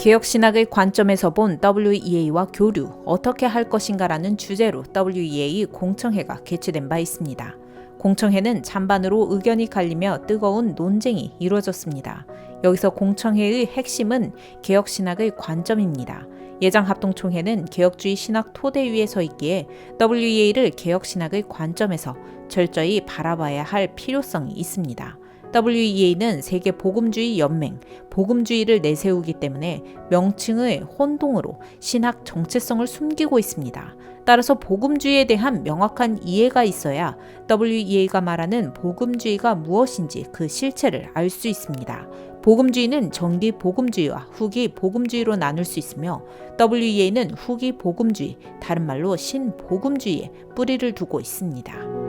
개혁신학의 관점에서 본 WEA와 교류, 어떻게 할 것인가라는 주제로 WEA 공청회가 개최된 바 있습니다. 공청회는 찬반으로 의견이 갈리며 뜨거운 논쟁이 이루어졌습니다. 여기서 공청회의 핵심은 개혁신학의 관점입니다. 예장합동총회는 개혁주의 신학 토대 위에 서 있기에 WEA를 개혁신학의 관점에서 철저히 바라봐야 할 필요성이 있습니다. WEA는 세계 복음주의 연맹, 복음주의를 내세우기 때문에 명칭의 혼동으로 신학 정체성을 숨기고 있습니다. 따라서 복음주의에 대한 명확한 이해가 있어야 WEA가 말하는 복음주의가 무엇인지 그 실체를 알 수 있습니다. 복음주의는 전기 복음주의와 후기 복음주의로 나눌 수 있으며 WEA는 후기 복음주의, 다른 말로 신복음주의에 뿌리를 두고 있습니다.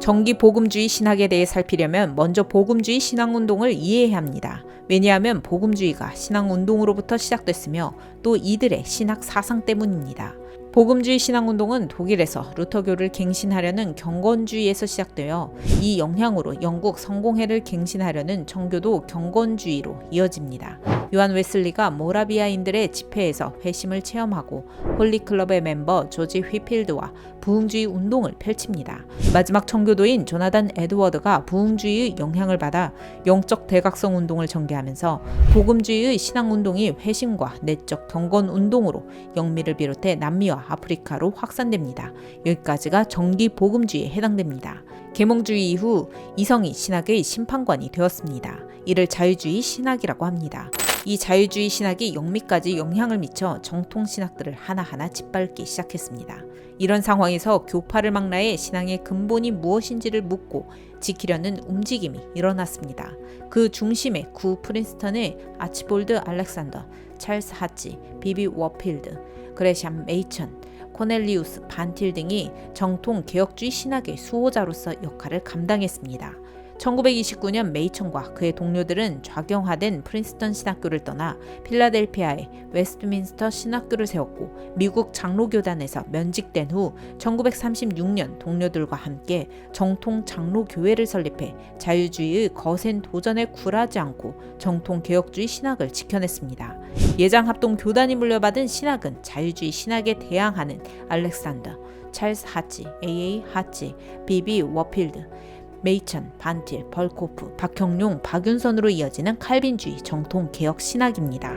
정기 복음주의 신학에 대해 살피려면 먼저 복음주의 신앙운동을 이해해야 합니다. 왜냐하면 복음주의가 신앙운동으로부터 시작됐으며 또 이들의 신학 사상 때문입니다. 복음주의 신앙운동은 독일에서 루터교를 갱신하려는 경건주의에서 시작되어 이 영향으로 영국 성공회를 갱신하려는 청교도 경건주의로 이어집니다. 요한 웨슬리가 모라비아인들의 집회에서 회심을 체험하고 홀리클럽의 멤버 조지 휘필드와 부흥주의 운동을 펼칩니다. 마지막 청교도인 조나단 에드워드가 부흥주의의 영향을 받아 영적 대각성 운동을 전개하면서 복음주의의 신앙운동이 회심과 내적 경건 운동으로 영미를 비롯해 남미와 아프리카로 확산됩니다. 여기까지가 정기 복음주의에 해당됩니다. 계몽주의 이후 이성이 신학의 심판관이 되었습니다. 이를 자유주의 신학이라고 합니다. 이 자유주의 신학이 영미까지 영향을 미쳐 정통 신학들을 하나하나 짓밟기 시작했습니다. 이런 상황에서 교파를 망라해 신앙의 근본이 무엇인지를 묻고 지키려는 움직임이 일어났습니다. 그 중심에 구 프린스턴의 아치볼드 알렉산더, 찰스 하치, 비비 워필드, 그레샴 메이천, 코넬리우스 반틸 등이 정통 개혁주의 신학의 수호자로서 역할을 감당했습니다. 1929년 메이천과 그의 동료들은 좌경화된 프린스턴 신학교를 떠나 필라델피아에 웨스트민스터 신학교를 세웠고 미국 장로교단에서 면직된 후 1936년 동료들과 함께 정통 장로교회를 설립해 자유주의의 거센 도전에 굴하지 않고 정통 개혁주의 신학을 지켜냈습니다. 예장합동 교단이 물려받은 신학은 자유주의 신학에 대항하는 알렉산더, 찰스 하치, A.A. 하치, 비비 워필드, 메이천, 반틸, 벌코프, 박형룡, 박윤선으로 이어지는 칼빈주의 정통 개혁 신학입니다.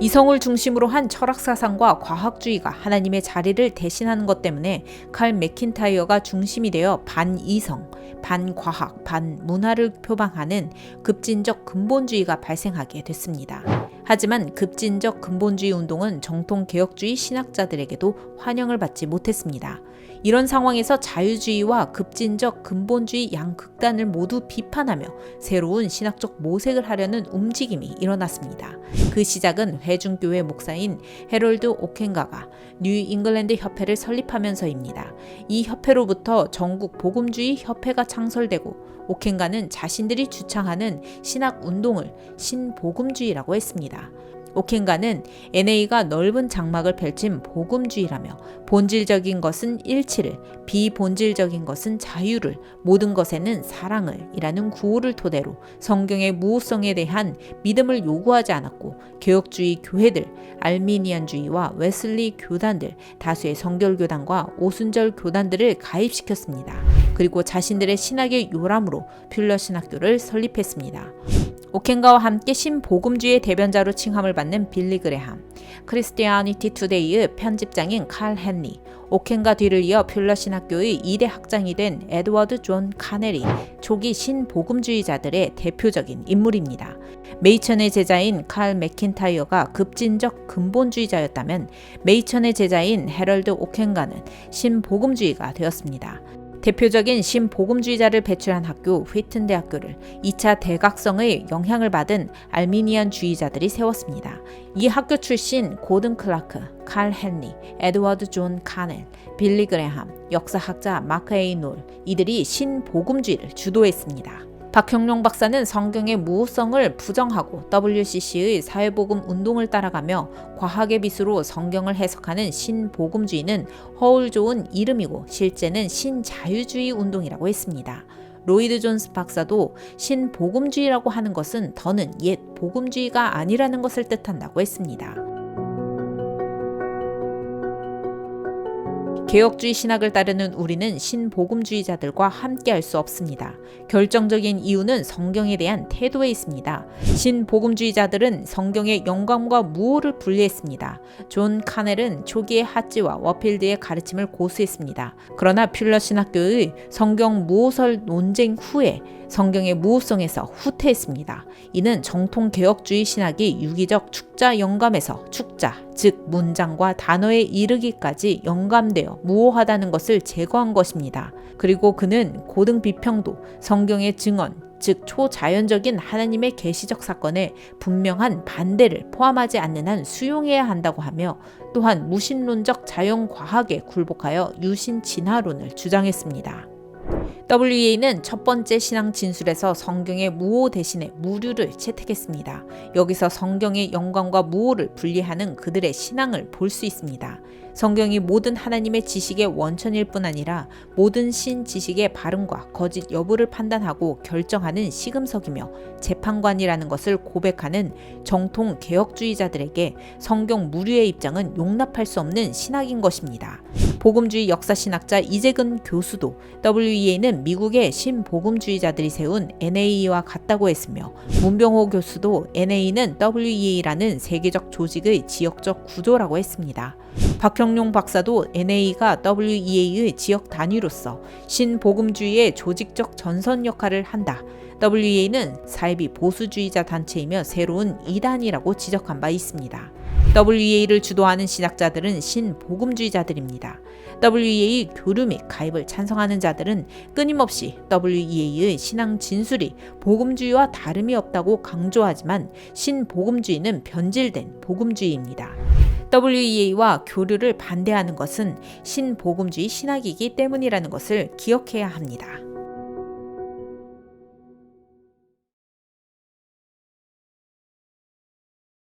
이성을 중심으로 한 철학사상과 과학주의가 하나님의 자리를 대신하는 것 때문에 칼 맥킨타이어가 중심이 되어 반이성, 반과학, 반문화를 표방하는 급진적 근본주의가 발생하게 됐습니다. 하지만 급진적 근본주의 운동은 정통 개혁주의 신학자들에게도 환영을 받지 못했습니다. 이런 상황에서 자유주의와 급진적 근본주의 양극단을 모두 비판하며 새로운 신학적 모색을 하려는 움직임이 일어났습니다. 그 시작은 회중교회 목사인 해럴드 오켄가가 뉴 잉글랜드 협회를 설립하면서입니다. 이 협회로부터 전국 복음주의 협회가 창설되고 오켄가는 자신들이 주창하는 신학 운동을 신복음주의라고 했습니다. 오켄가는 NA가 넓은 장막을 펼친 복음주의라며 본질적인 것은 일치를, 비본질적인 것은 자유를, 모든 것에는 사랑을 이라는 구호를 토대로 성경의 무호성에 대한 믿음을 요구하지 않았고 개혁주의 교회들, 알미니안주의와 웨슬리 교단들, 다수의 성결교단과 오순절 교단들을 가입시켰습니다. 그리고 자신들의 신학의 요람으로 퓰러 신학교를 설립했습니다. 오켄가와 함께 신복음주의의 대변자로 칭함을 받는 빌리 그레함, 크리스티아니티 투데이의 편집장인 칼 헨리, 오켄가 뒤를 이어 퓰러 신학교의 2대 학장이 된 에드워드 존 카넬이 초기 신복음주의자들의 대표적인 인물입니다. 메이천의 제자인 칼 맥킨타이어가 급진적 근본주의자였다면 메이천의 제자인 해럴드 오켄가는 신복음주의가 되었습니다. 대표적인 신복음주의자를 배출한 학교 휘튼 대학교를 2차 대각성의 영향을 받은 알미니안주의자들이 세웠습니다. 이 학교 출신 고든 클라크, 칼 헨리, 에드워드 존 카넬, 빌리 그레함, 역사학자 마크 에이 놀, 이들이 신복음주의를 주도했습니다. 박형룡 박사는 성경의 무호성을 부정하고 WCC의 사회복음 운동을 따라가며 과학의 빛으로 성경을 해석하는 신복음주의는 허울 좋은 이름이고 실제는 신자유주의 운동이라고 했습니다. 로이드 존스 박사도 신복음주의라고 하는 것은 더는 옛 복음주의가 아니라는 것을 뜻한다고 했습니다. 개혁주의 신학을 따르는 우리는 신복음주의자들과 함께할 수 없습니다. 결정적인 이유는 성경에 대한 태도에 있습니다. 신복음주의자들은 성경의 영감과 무호를 분리했습니다. 존 카넬은 초기의 핫지와 워필드의 가르침을 고수했습니다. 그러나 퓰러 신학교의 성경 무호설 논쟁 후에 성경의 무호성에서 후퇴했습니다. 이는 정통 개혁주의 신학이 유기적 축자 영감에서 축자, 즉 문장과 단어에 이르기까지 영감되어 무호하다는 것을 제거한 것입니다. 그리고 그는 고등 비평도, 성경의 증언, 즉 초자연적인 하나님의 계시적 사건에 분명한 반대를 포함하지 않는 한 수용해야 한다고 하며 또한 무신론적 자연과학에 굴복하여 유신진화론을 주장했습니다. WEA는 첫 번째 신앙 진술에서 성경의 무호 대신에 무류를 채택했습니다. 여기서 성경의 영광과 무호를 분리하는 그들의 신앙을 볼 수 있습니다. 성경이 모든 하나님의 지식의 원천일 뿐 아니라 모든 신 지식의 발음과 거짓 여부를 판단하고 결정하는 시금석이며 재판관이라는 것을 고백하는 정통 개혁주의자들에게 성경 무류의 입장은 용납할 수 없는 신학인 것입니다. 복음주의 역사신학자 이재근 교수도 WEA는 미국의 신복음주의자들이 세운 NAE와 같다고 했으며 문병호 교수도 NAE는 WEA라는 세계적 조직의 지역적 구조라고 했습니다. 박형룡 박사도 NAE가 WEA의 지역 단위로서 신복음주의의 조직적 전선 역할을 한다. WEA는 사이비 보수주의자 단체이며 새로운 이단이라고 지적한 바 있습니다. WEA를 주도하는 신학자들은 신복음주의자들입니다. WEA 교류 및 가입을 찬성하는 자들은 끊임없이 WEA의 신앙 진술이 복음주의와 다름이 없다고 강조하지만 신복음주의는 변질된 복음주의입니다. WEA와 교류를 반대하는 것은 신복음주의 신학이기 때문이라는 것을 기억해야 합니다.